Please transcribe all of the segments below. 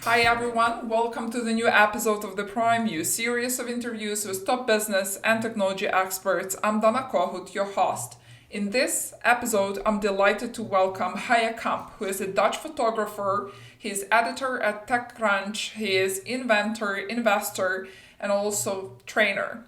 Hi everyone, welcome to the new episode of the Prime You series of interviews with top business and technology experts. I'm Dana Kohut, your host. In this episode, I'm delighted to welcome Haje Kamps, who is a Dutch photographer. He's editor at TechCrunch, he is inventor, investor, and also trainer.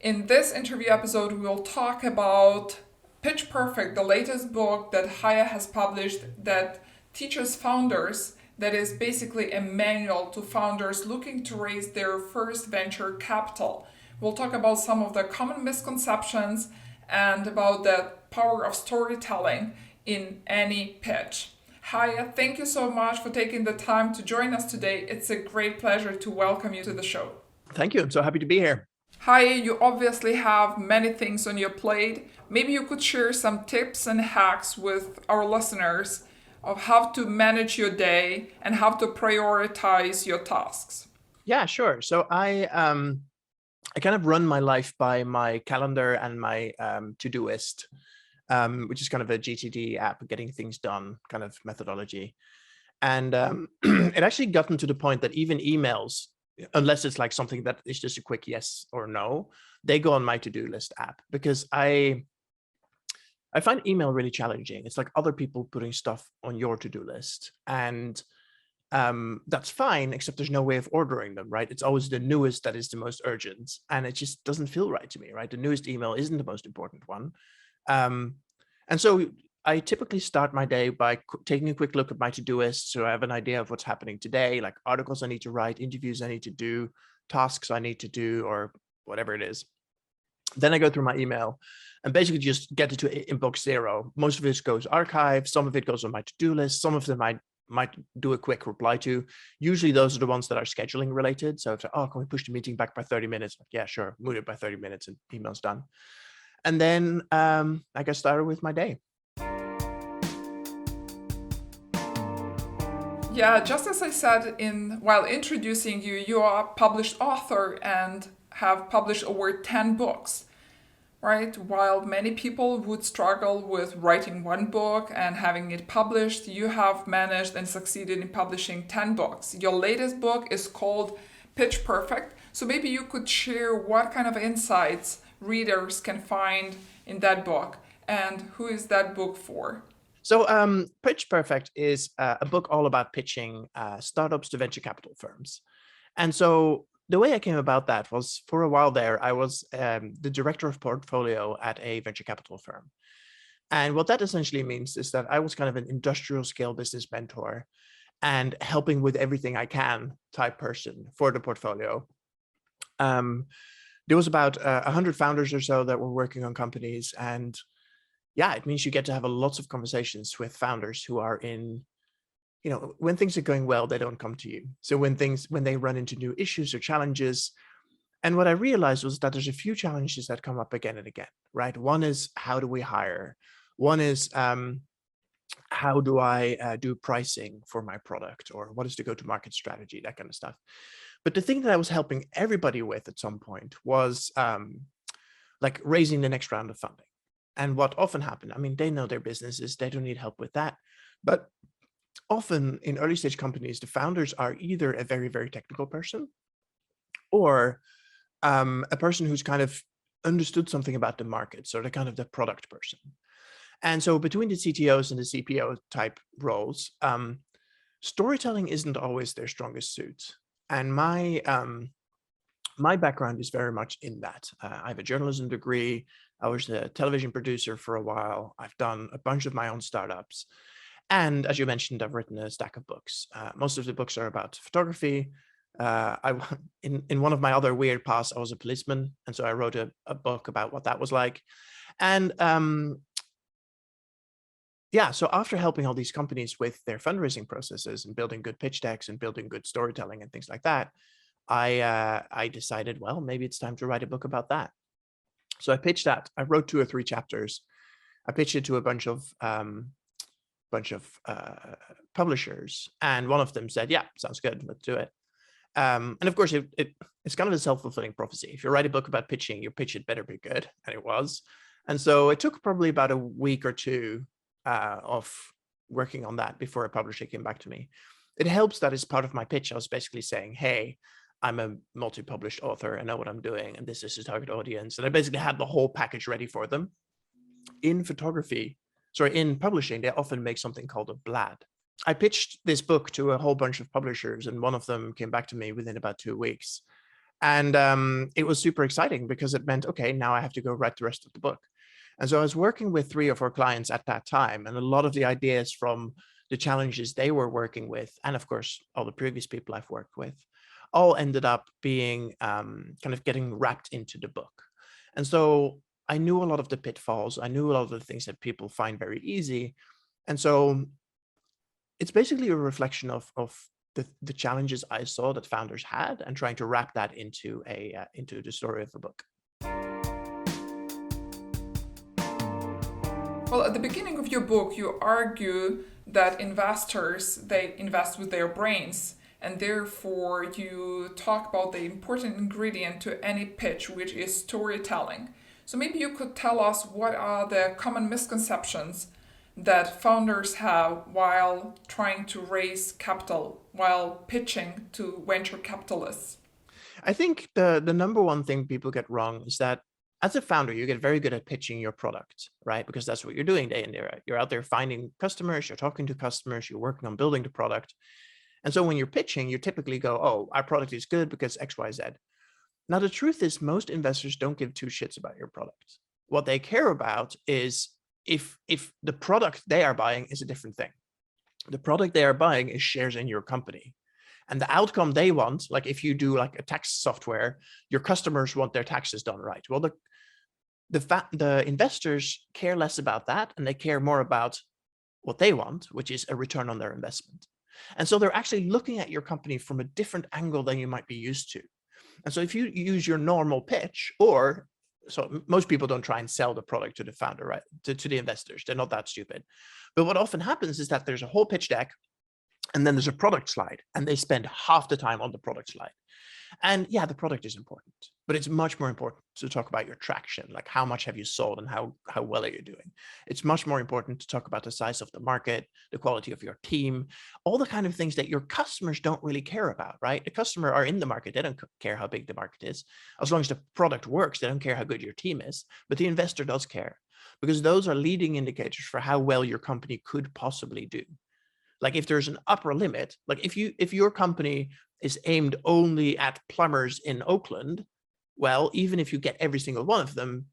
In this interview episode, we will talk about Pitch Perfect, the latest book that Haje has published that teaches founders, that is basically a manual to founders looking to raise their first venture capital. We'll talk about some of the common misconceptions and about the power of storytelling in any pitch. Haje, thank you so much for taking the time to join us today. It's a great pleasure to welcome you to the show. Thank you. I'm so happy to be here. Haje, you obviously have many things on your plate. Maybe you could share some tips and hacks with our listeners of how to manage your day and how to prioritize your tasks. Yeah, sure. So I kind of run my life by my calendar and my Todoist, which is kind of a GTD app, getting things done kind of methodology. And it actually gotten to the point that even emails, unless it's like something that is just a quick yes or no, they go on my to-do list app because I find email really challenging. It's like other people putting stuff on your to-do list. And that's fine, except there's no way of ordering them, right? It's always the newest that is the most urgent. And it just doesn't feel right to me, right? The newest email isn't the most important one. And so I typically start my day by taking a quick look at my to-do-list so I have an idea of what's happening today, like articles I need to write, interviews I need to do, tasks I need to do, or whatever it is. Then I go through my email and basically just get it to inbox zero. Most of it goes archived. Some of it goes on my to-do list. Some of them I might do a quick reply to. Usually those are the ones that are scheduling related. So if, oh, can we push the meeting back by 30 minutes? Yeah, sure. Move it by 30 minutes and email's done. And then I get started with my day. Yeah, just as I said while introducing you, you are a published author and have published over 10 books, right? While many people would struggle with writing one book and having it published, you have managed and succeeded in publishing 10 books. Your latest book is called Pitch Perfect. So maybe you could share what kind of insights readers can find in that book and who is that book for? So Pitch Perfect is a book all about pitching startups to venture capital firms. And so the way I came about that was, for a while there, I was the director of portfolio at a venture capital firm. And what that essentially means is that I was kind of an industrial scale business mentor and helping with everything I can type person for the portfolio. There was about 100 founders or so that were working on companies. And yeah, it means you get to have lots of conversations with founders who are in, when things are going well, they don't come to you. So when they run into new issues or challenges, and what I realized was that there's a few challenges that come up again and again, right? One is, how do we hire? One is, how do I do pricing for my product? Or what is the go-to-market strategy, that kind of stuff. But the thing that I was helping everybody with at some point was like raising the next round of funding. And what often happened, I mean, they know their businesses, they don't need help with that. But often in early stage companies, the founders are either a very, very technical person or a person who's kind of understood something about the market. So they're kind of the product person. And so between the CTOs and the CPO type roles, storytelling isn't always their strongest suit. And my background is very much in that. I have a journalism degree. I was a television producer for a while. I've done a bunch of my own startups. And as you mentioned, I've written a stack of books. Most of the books are about photography. In one of my other weird pasts, I was a policeman. And so I wrote a book about what that was like. And yeah, so after helping all these companies with their fundraising processes and building good pitch decks and building good storytelling and things like that, I decided, well, maybe it's time to write a book about that. So I pitched that. I wrote 2 or 3 chapters. I pitched it to a bunch of publishers, and one of them said, "Yeah, sounds good. Let's do it." And of course, it's kind of a self-fulfilling prophecy. If you write a book about pitching, your pitch had better be good, and it was. And so it took probably about a week or two of working on that before a publisher came back to me. it helps that as part of my pitch, I was basically saying, hey, I'm a multi-published author. I know what I'm doing, and this is the target audience. And I basically had the whole package ready for them. In publishing, they often make something called a blad. I pitched this book to a whole bunch of publishers, and one of them came back to me within about 2 weeks. And it was super exciting because it meant, okay, now I have to go write the rest of the book. And so I was working with 3 or 4 clients at that time, and a lot of the ideas from the challenges they were working with, and of course, all the previous people I've worked with, all ended up being kind of getting wrapped into the book. And so I knew a lot of the pitfalls. I knew a lot of the things that people find very easy. And so it's basically a reflection of the challenges I saw that founders had and trying to wrap that into the story of a book. Well, at the beginning of your book, you argue that investors, they invest with their brains, and therefore you talk about the important ingredient to any pitch, which is storytelling. So maybe you could tell us what are the common misconceptions that founders have while trying to raise capital, while pitching to venture capitalists. I think the number one thing people get wrong is that as a founder, you get very good at pitching your product, right? Because that's what you're doing day in, day out. You're out there finding customers, you're talking to customers, you're working on building the product. And so when you're pitching, you typically go, oh, our product is good because X, Y, Z. Now, the truth is most investors don't give 2 shits about your product. What they care about is if the product they are buying is a different thing. The product they are buying is shares in your company. And the outcome they want, like if you do like a tax software, your customers want their taxes done right. Well, the investors care less about that, and they care more about what they want, which is a return on their investment. And so they're actually looking at your company from a different angle than you might be used to. And so if you use your normal pitch, or so most people don't try and sell the product to the founder, right? To the investors, they're not that stupid. But what often happens is that there's a whole pitch deck, and then there's a product slide, and they spend half the time on the product slide. And yeah, the product is important, but it's much more important to talk about your traction, like how much have you sold and how well are you doing. It's much more important to talk about the size of the market, the quality of your team, all the kind of things that your customers don't really care about, right? The customer are in the market. They don't care how big the market is. As long as the product works, they don't care how good your team is, but the investor does care, because those are leading indicators for how well your company could possibly do. Like if there's an upper limit, like if your company is aimed only at plumbers in Oakland, well, even if you get every single one of them,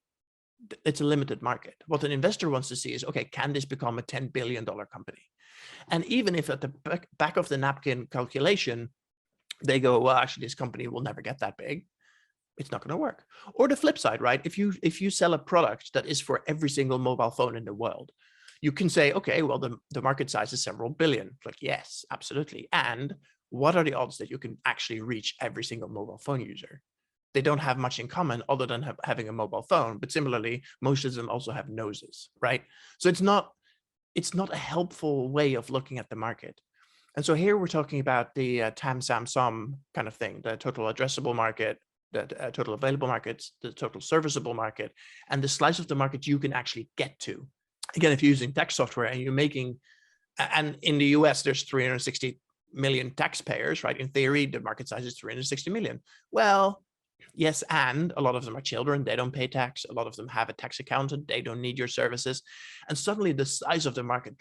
it's a limited market. What an investor wants to see is, okay, can this become a $10 billion company? And even if at the back of the napkin calculation, they go, well, actually, this company will never get that big, it's not going to work. Or the flip side, right? If you sell a product that is for every single mobile phone in the world, you can say, okay, well, the market size is several billion. Like, yes, absolutely. And what are the odds that you can actually reach every single mobile phone user? They don't have much in common other than having a mobile phone. But similarly, most of them also have noses, right? So it's not a helpful way of looking at the market. And so here we're talking about the TAM, SAM, SOM kind of thing, the total addressable market, the total available markets, the total serviceable market, and the slice of the market you can actually get to. Again, if you're using tax software and you're making, and in the US, there's 360 million taxpayers, right? In theory, the market size is 360 million. Well, yes, and a lot of them are children. They don't pay tax. A lot of them have a tax accountant. They don't need your services. And suddenly the size of the market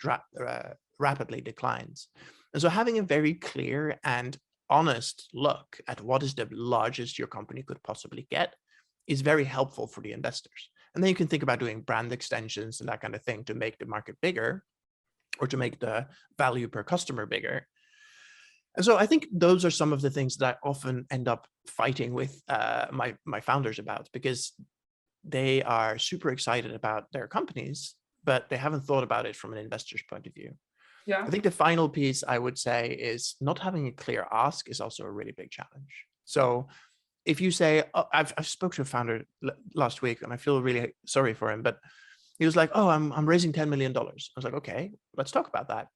rapidly declines. And so having a very clear and honest look at what is the largest your company could possibly get is very helpful for the investors. And then you can think about doing brand extensions and that kind of thing to make the market bigger or to make the value per customer bigger. And so I think those are some of the things that I often end up fighting with my founders about, because they are super excited about their companies, but they haven't thought about it from an investor's point of view. Yeah. I think the final piece I would say is not having a clear ask is also a really big challenge. So if you say, oh, I've spoke to a founder last week and I feel really sorry for him, but he was like, oh, I'm raising $10 million. I was like, okay, let's talk about that.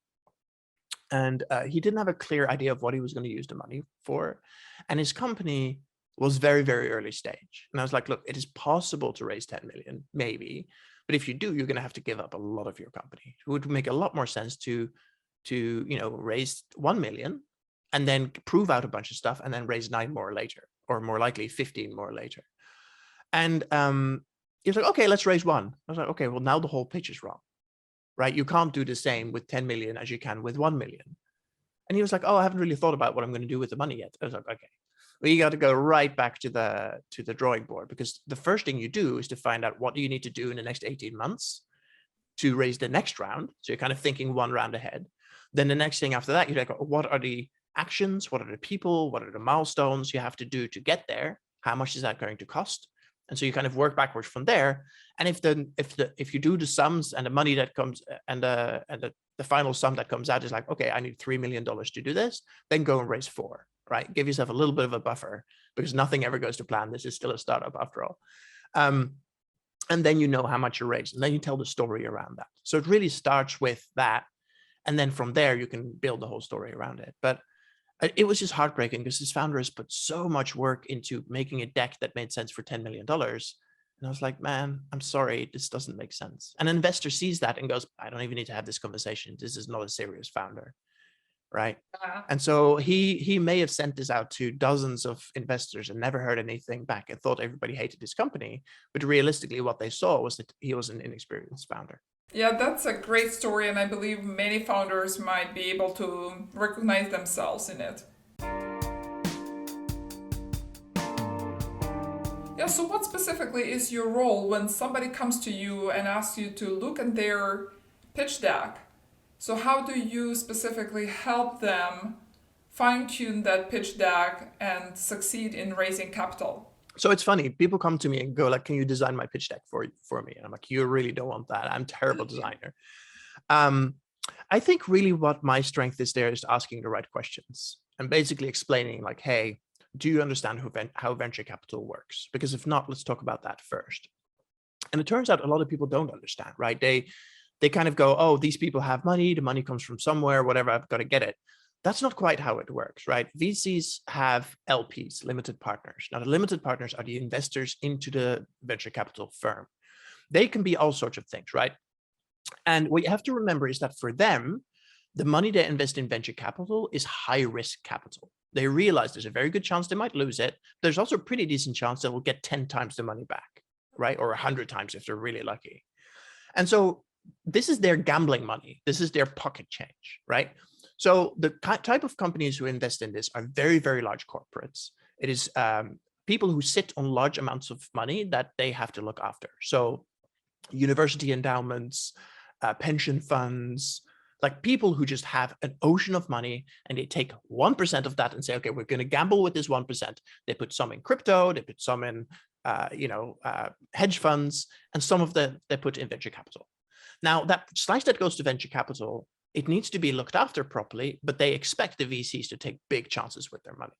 And he didn't have a clear idea of what he was going to use the money for. And his company was very, very early stage. And I was like, look, it is possible to raise 10 million, maybe. But if you do, you're going to have to give up a lot of your company. It would make a lot more sense to to, raise 1 million and then prove out a bunch of stuff and then raise 9 more later, or more likely 15 more later. And he was like, okay, let's raise 1. I was like, okay, well, now the whole pitch is wrong, right? You can't do the same with 10 million as you can with 1 million. And he was like, oh, I haven't really thought about what I'm going to do with the money yet. I was like, okay, well, you got to go right back to the drawing board, because the first thing you do is to find out what do you need to do in the next 18 months to raise the next round. So you're kind of thinking 1 round ahead. Then the next thing after that, you're like, what are the actions? What are the people? What are the milestones you have to do to get there? How much is that going to cost? And so you kind of work backwards from there. And if you do the sums and the money that comes and the final sum that comes out is like, okay, I need $3 million to do this, then go and raise 4, right? Give yourself a little bit of a buffer, because nothing ever goes to plan. This is still a startup after all. And then you know how much you raise, and then you tell the story around that. So it really starts with that. And then from there, you can build the whole story around it. But it was just heartbreaking, because this founder has put so much work into making a deck that made sense for $10 million. And I was like, man, I'm sorry, this doesn't make sense. An investor sees that and goes, I don't even need to have this conversation. This is not a serious founder, right? And so he may have sent this out to dozens of investors and never heard anything back and thought everybody hated his company. But realistically, what they saw was that he was an inexperienced founder. Yeah, that's a great story, and I believe many founders might be able to recognize themselves in it. Yeah, so what specifically is your role when somebody comes to you and asks you to look at their pitch deck? So how do you specifically help them fine-tune that pitch deck and succeed in raising capital? So it's funny, people come to me and go like, can you design my pitch deck for me? And I'm like, you really don't want that. I'm a terrible designer. I think really what my strength is there is asking the right questions and basically explaining like, hey, do you understand how venture capital works? Because if not, let's talk about that first. And it turns out a lot of people don't understand, right? They kind of go, oh, these people have money. The money comes from somewhere, whatever, I've got to get it. That's not quite how it works, right? VCs have LPs, limited partners. Now, the limited partners are the investors into the venture capital firm. They can be all sorts of things, right? And what you have to remember is that for them, the money they invest in venture capital is high risk capital. They realize there's a very good chance they might lose it. There's also a pretty decent chance they will get 10 times the money back, right? Or 100 times if they're really lucky. And so this is their gambling money. This is their pocket change, right? So the type of companies who invest in this are very, very large corporates. It is people who sit on large amounts of money that they have to look after. So university endowments, pension funds, like people who just have an ocean of money and they take 1% of that and say, okay, we're going to gamble with this 1%. They put some in crypto, they put some in hedge funds, and some of them they put in venture capital. Now that slice that goes to venture capital, it needs to be looked after properly, but they expect the VCs to take big chances with their money,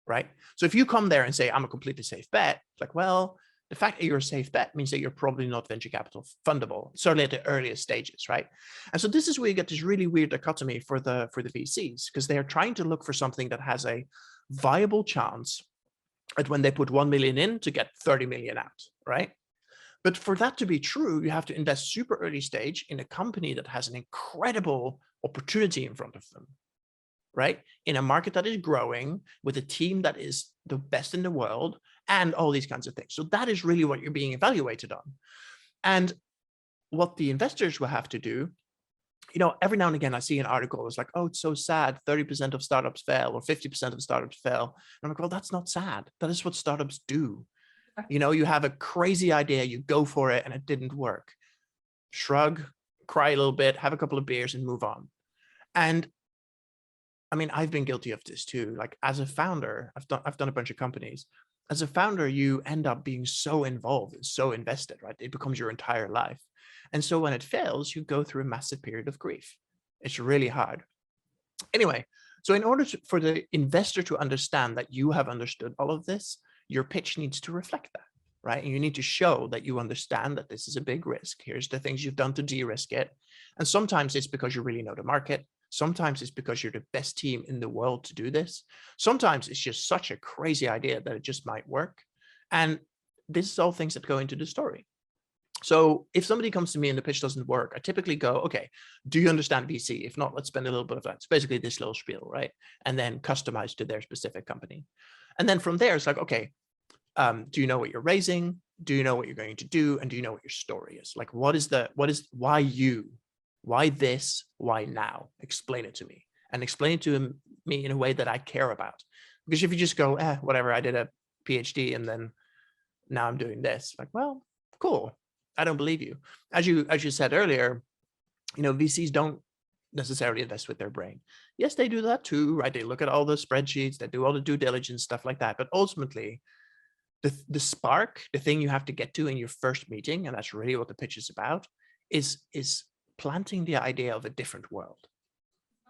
right? So if you come there and say, I'm a completely safe bet, it's like, well, the fact that you're a safe bet means that you're probably not venture capital fundable, certainly at the earliest stages, right? And so this is where you get this really weird dichotomy for the VCs, because they are trying to look for something that has a viable chance at when they put 1 million in to get 30 million out, right? But for that to be true, you have to invest super early stage in a company that has an incredible opportunity in front of them, right? In a market that is growing with a team that is the best in the world and all these kinds of things. So that is really what you're being evaluated on. And what the investors will have to do, every now and again, I see an article that's like, oh, it's so sad. 30% of startups fail or 50% of startups fail. And I'm like, well, that's not sad. That is what startups do. You have a crazy idea, you go for it and it didn't work. Shrug, cry a little bit, have a couple of beers and move on. And I mean, I've been guilty of this too. Like as a founder, I've done a bunch of companies. As a founder, you end up being so involved and so invested, right? It becomes your entire life. And so when it fails, you go through a massive period of grief. It's really hard. Anyway, so in order for the investor to understand that you have understood all of this, your pitch needs to reflect that, right? And you need to show that you understand that this is a big risk. Here's the things you've done to de-risk it. And sometimes it's because you really know the market. Sometimes it's because you're the best team in the world to do this. Sometimes it's just such a crazy idea that it just might work. And this is all things that go into the story. So if somebody comes to me and the pitch doesn't work, I typically go, okay, do you understand VC? If not, let's spend a little bit of that. It's basically this little spiel, right? And then customize to their specific company. And then from there, it's like, okay, do you know what you're raising? Do you know what you're going to do? And do you know what your story is? Like, why you? Why this? Why now? Explain it to me, and explain it to me in a way that I care about. Because if you just go, whatever, I did a PhD and then now I'm doing this, like, well, cool. I don't believe you. As you said earlier, VCs don't necessarily invest with their brain. Yes, they do that too, right? They look at all the spreadsheets, they do all the due diligence, stuff like that. But ultimately, the spark, the thing you have to get to in your first meeting, and that's really what the pitch is about, is planting the idea of a different world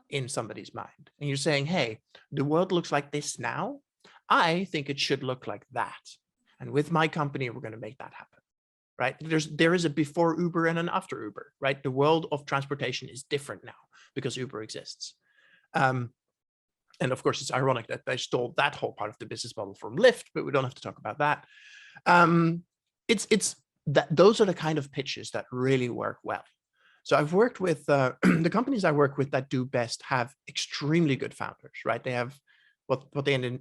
in somebody's mind. And you're saying, hey, the world looks like this now. I think it should look like that. And with my company, we're going to make that happen. Right? There is a before Uber and an after Uber, right? The world of transportation is different now because Uber exists. And of course, it's ironic that they stole that whole part of the business model from Lyft, but we don't have to talk about that. It's that those are the kind of pitches that really work well. So I've worked with the companies I work with that do best have extremely good founders, right? They have what they in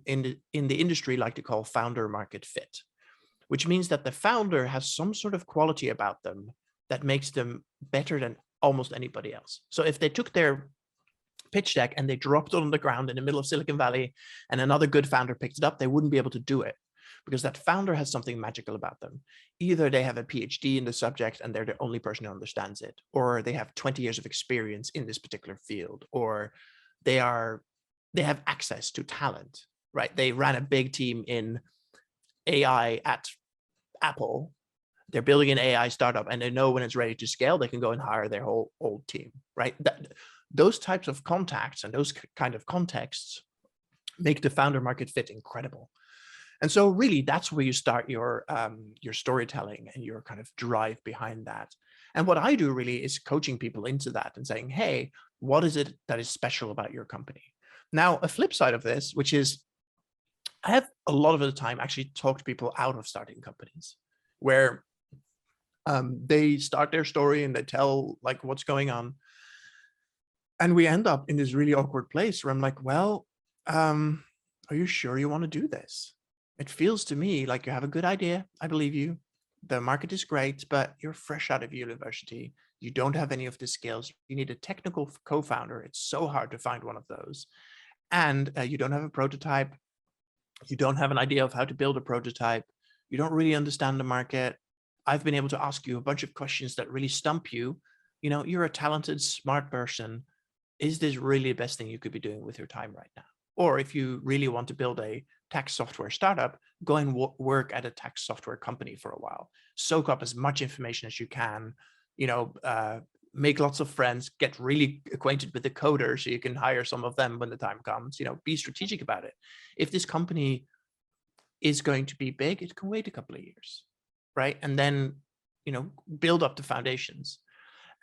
the industry like to call founder market fit, which means that the founder has some sort of quality about them that makes them better than almost anybody else. So if they took their pitch deck and they dropped it on the ground in the middle of Silicon Valley and another good founder picked it up, they wouldn't be able to do it because that founder has something magical about them. Either they have a PhD in the subject and they're the only person who understands it, or they have 20 years of experience in this particular field, or they have access to talent, right? They ran a big team in AI at Apple. They're building an AI startup and they know when it's ready to scale, they can go and hire their whole old team, right? Those types of contacts and those kind of contexts make the founder market fit incredible. And so really that's where you start your storytelling and your kind of drive behind that. And what I do really is coaching people into that and saying, hey, what is it that is special about your company? Now, a flip side of this, which is I have a lot of the time actually talked people out of starting companies where they start their story and they tell like what's going on. And we end up in this really awkward place where I'm like, well, are you sure you want to do this? It feels to me like you have a good idea. I believe you. The market is great, but you're fresh out of university. You don't have any of the skills. You need a technical co-founder. It's so hard to find one of those. And you don't have a prototype. You don't have an idea of how to build a prototype. You don't really understand the market. I've been able to ask you a bunch of questions that really stump you. You're a talented, smart person. Is this really the best thing you could be doing with your time right now? Or if you really want to build a tax software startup, go and work at a tax software company for a while. Soak up as much information as you can, make lots of friends, get really acquainted with the coders so you can hire some of them when the time comes. Be strategic about it. If this company is going to be big, it can wait a couple of years, right? And then, build up the foundations.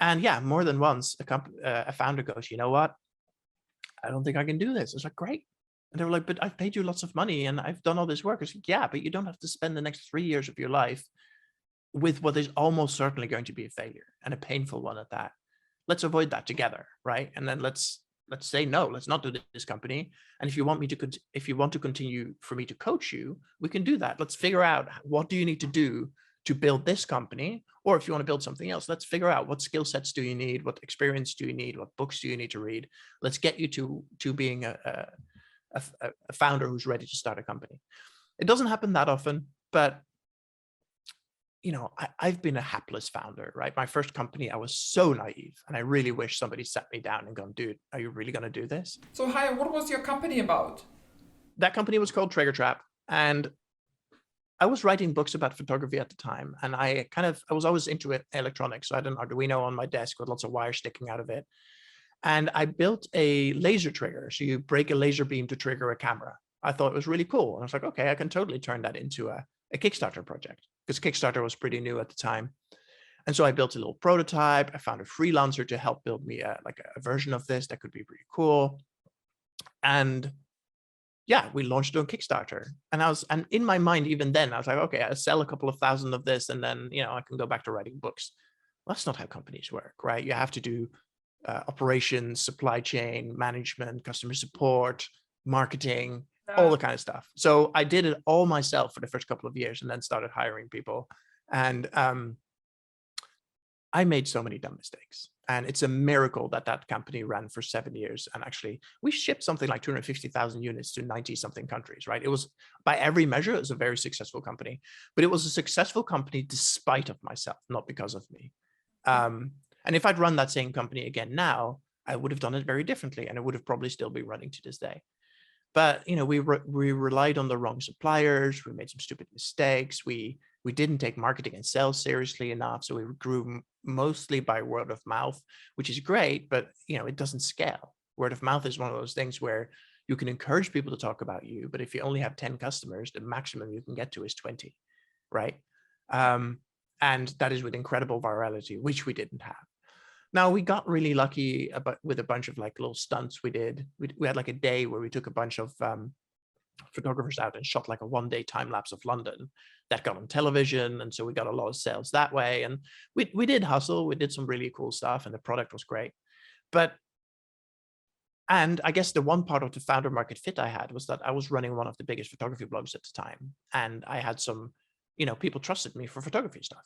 And yeah, more than once, a founder goes, you know what? I don't think I can do this. It's like, great. And they were like, but I've paid you lots of money and I've done all this work. It's like, yeah, but you don't have to spend the next 3 years of your life with what is almost certainly going to be a failure and a painful one at that. Let's avoid that together, right? And then let's say no. Let's not do this company. And if you want to continue for me to coach you, we can do that. Let's figure out what do you need to do to build this company, or if you want to build something else, let's figure out what skill sets do you need, what experience do you need, what books do you need to read. Let's get you to being a founder who's ready to start a company. It doesn't happen that often, but I've been a hapless founder, right? My first company, I was so naive, and I really wish somebody sat me down and gone, dude, are you really going to do this? So, Haje, what was your company about? That company was called Trigger Trap, and I was writing books about photography at the time, and I was always into it, electronics. So I had an Arduino on my desk with lots of wires sticking out of it. And I built a laser trigger. So you break a laser beam to trigger a camera. I thought it was really cool. And I was like, okay, I can totally turn that into a Kickstarter project, because Kickstarter was pretty new at the time. And so I built a little prototype. I found a freelancer to help build me a version of this that could be pretty cool. And yeah, we launched it on Kickstarter. And in my mind, even then, I was like, okay, I'll sell a couple of thousand of this and then, I can go back to writing books. Well, that's not how companies work, right? You have to do operations, supply chain, management, customer support, marketing, all the kind of stuff. So I did it all myself for the first couple of years and then started hiring people. And I made so many dumb mistakes. And it's a miracle that that company ran for 7 years. And actually, we shipped something like 250,000 units to 90 something countries, right? It was, by every measure, it was a very successful company. But it was a successful company despite of myself, not because of me. And if I'd run that same company again now, I would have done it very differently. And it would have probably still be running to this day. But we relied on the wrong suppliers. We made some stupid mistakes. We didn't take marketing and sales seriously enough. So we grew mostly by word of mouth, which is great, but it doesn't scale. Word of mouth is one of those things where you can encourage people to talk about you, but if you only have 10 customers, the maximum you can get to is 20, right? And that is with incredible virality, which we didn't have. Now, we got really lucky with a bunch of like little stunts we did. We had like a day where we took a bunch of photographers out and shot like a 1-day time lapse of London that got on television. And so we got a lot of sales that way. And we did hustle. We did some really cool stuff and the product was great. And I guess the one part of the founder market fit I had was that I was running one of the biggest photography blogs at the time. And I had some, people trusted me for photography stuff.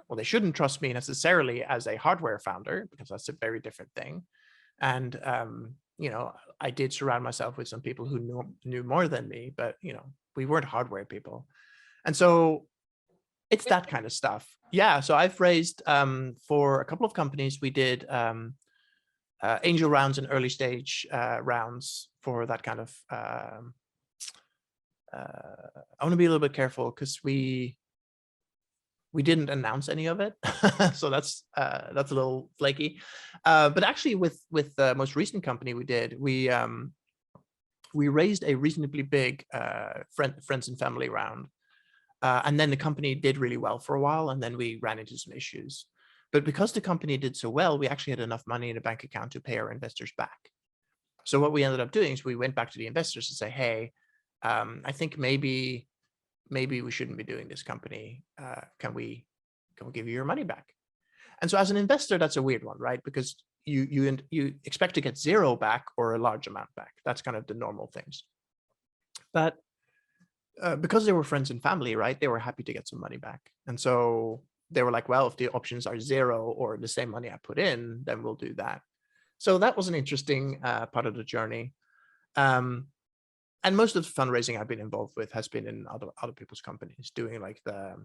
Well, they shouldn't trust me necessarily as a hardware founder because that's a very different thing. And, I did surround myself with some people who knew more than me, but, we weren't hardware people. And so it's that kind of stuff. Yeah. So I've raised for a couple of companies, we did angel rounds and early stage rounds for that kind of, I want to be a little bit careful because we didn't announce any of it. So that's a little flaky. But actually with the most recent company we did, we raised a reasonably big friends and family round. And then the company did really well for a while, and then we ran into some issues. But because the company did so well, we actually had enough money in a bank account to pay our investors back. So what we ended up doing is we went back to the investors and say, hey, I think maybe we shouldn't be doing this company. Can we give you your money back? And so as an investor, that's a weird one, right? Because you expect to get zero back or a large amount back. That's kind of the normal things. But because they were friends and family, right, they were happy to get some money back. And so they were like, well, if the options are zero or the same money I put in, then we'll do that. So that was an interesting part of the journey. And most of the fundraising I've been involved with has been in other people's companies, doing like the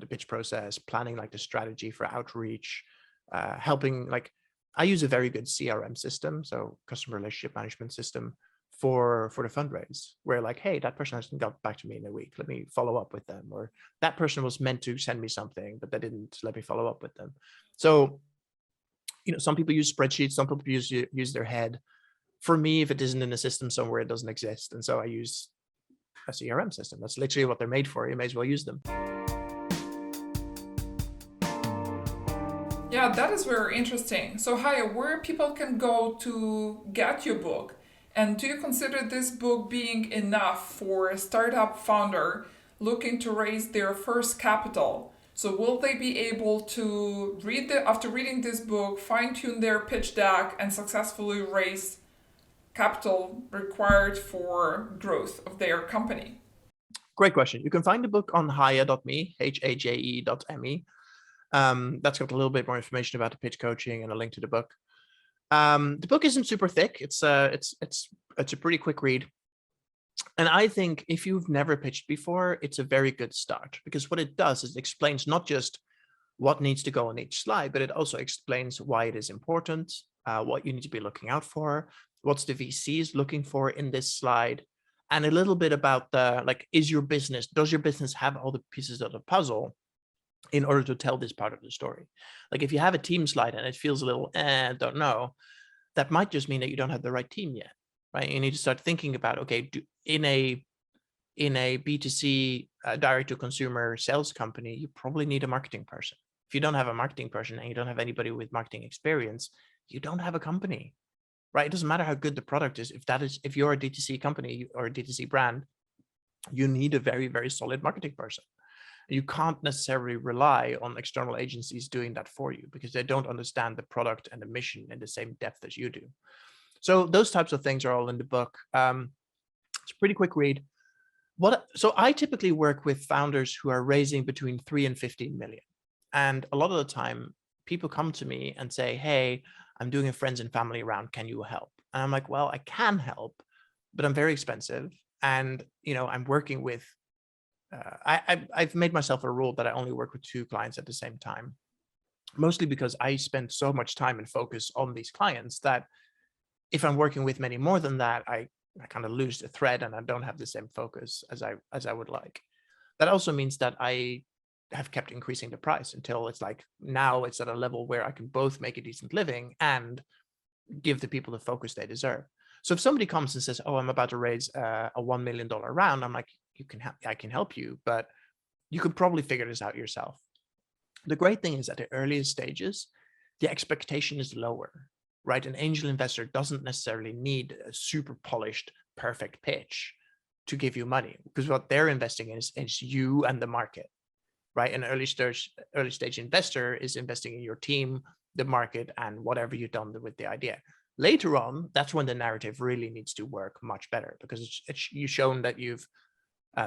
pitch process, planning like the strategy for outreach, helping. Like I use a very good CRM system, so customer relationship management system for the fundraise, where like, hey, that person hasn't got back to me in a week. Let me follow up with them. Or that person was meant to send me something, but they didn't let me follow up with them. So, some people use spreadsheets, some people use their head. For me, if it isn't in a system somewhere, it doesn't exist. And so I use a CRM system. That's literally what they're made for. You may as well use them. Yeah, that is very interesting. So, Haje, where people can go to get your book? And do you consider this book being enough for a startup founder looking to raise their first capital? So will they be able to after reading this book, fine-tune their pitch deck and successfully raise capital required for growth of their company? Great question. You can find the book on haje.me, haje.me. That's got a little bit more information about the pitch coaching and a link to the book. The book isn't super thick. It's a pretty quick read. And I think if you've never pitched before, it's a very good start, because what it does is it explains not just what needs to go on each slide, but it also explains why it is important, what you need to be looking out for, what's the VCs looking for in this slide, and a little bit about does your business have all the pieces of the puzzle in order to tell this part of the story? Like if you have a team slide and it feels a little, don't know, that might just mean that you don't have the right team yet, right? You need to start thinking about, okay, in a B2C direct to consumer sales company, you probably need a marketing person. If you don't have a marketing person and you don't have anybody with marketing experience, you don't have a company, right? It doesn't matter how good the product is. If you're a DTC company or a DTC brand, you need a very, very solid marketing person. You can't necessarily rely on external agencies doing that for you because they don't understand the product and the mission in the same depth as you do. So those types of things are all in the book. It's a pretty quick read. So I typically work with founders who are raising between 3 and 15 million. And a lot of the time people come to me and say, hey, I'm doing a friends and family round. Can you help? And I'm like, well, I can help, but I'm very expensive. And, I'm working with, I've made myself a rule that I only work with 2 clients at the same time, mostly because I spend so much time and focus on these clients that if I'm working with many more than that, I kind of lose the thread and I don't have the same focus as I would like. That also means that I have kept increasing the price until it's like now it's at a level where I can both make a decent living and give the people the focus they deserve. So if somebody comes and says, oh, I'm about to raise a $1 million round, I'm like, I can help you, but you could probably figure this out yourself. The great thing is at the earliest stages, the expectation is lower, right? An angel investor doesn't necessarily need a super polished, perfect pitch to give you money, because what they're investing in is you and the market, right? An early stage investor is investing in your team, the market, and whatever you've done with the idea. Later on, that's when the narrative really needs to work much better, because you've shown that you've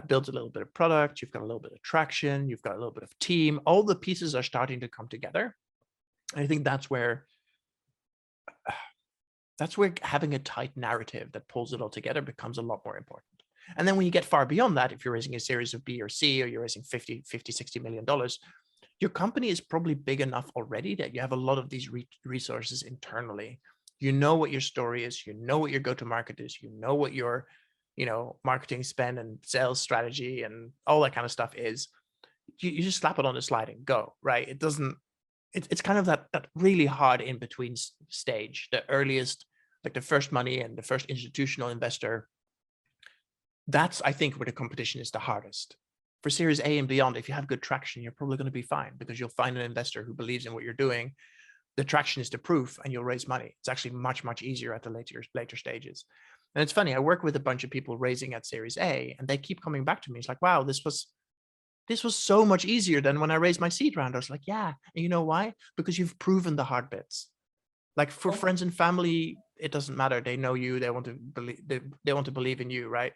built a little bit of product, you've got a little bit of traction, you've got a little bit of team, all the pieces are starting to come together. And I think that's where having a tight narrative that pulls it all together becomes a lot more important. And then when you get far beyond that, if you're raising a series of B or C, or you're raising 50, $60 million, your company is probably big enough already that you have a lot of these resources internally. You know what your story is, you know what your go-to-market is, you know what your marketing spend and sales strategy and all that kind of stuff is. You just slap it on the slide and go, right? It's kind of that really hard in between stage, the earliest, like the first money and the first institutional investor. That's, I think, where the competition is the hardest. For Series A and beyond, if you have good traction, you're probably going to be fine because you'll find an investor who believes in what you're doing. The traction is the proof and you'll raise money. It's actually much, much easier at the later stages. And it's funny, I work with a bunch of people raising at Series A and they keep coming back to me. It's like, wow, this was so much easier than when I raised my seed round. I was like, yeah. And you know why? Because you've proven the hard bits. Like for friends and family, it doesn't matter. They know you. They want to believe. They want to believe in you, right?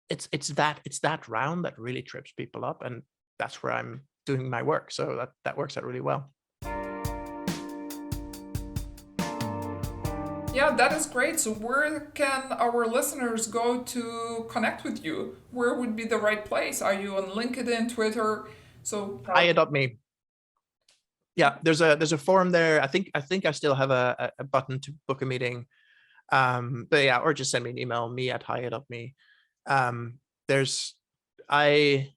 It's that round that really trips people up, and that's where I'm doing my work. So that works out really well. Yeah, that is great. So where can our listeners go to connect with you? Where would be the right place? Are you on LinkedIn, Twitter? So Haje.me. Yeah, there's a forum there. I think I still have a button to book a meeting. But yeah, or just send me an email, me@haje.me. There's I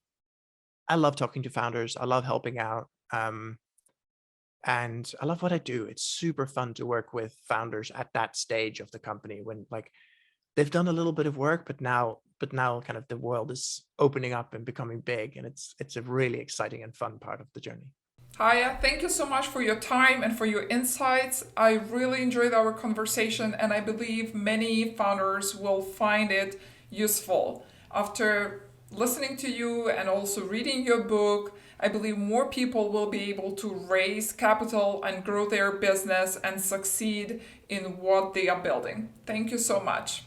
love talking to founders. I love helping out. And I love what I do. It's super fun to work with founders at that stage of the company when like they've done a little bit of work, but now kind of the world is opening up and becoming big. And it's a really exciting and fun part of the journey. Haje, thank you so much for your time and for your insights. I really enjoyed our conversation and I believe many founders will find it useful. After listening to you and also reading your book, I believe more people will be able to raise capital and grow their business and succeed in what they are building. Thank you so much.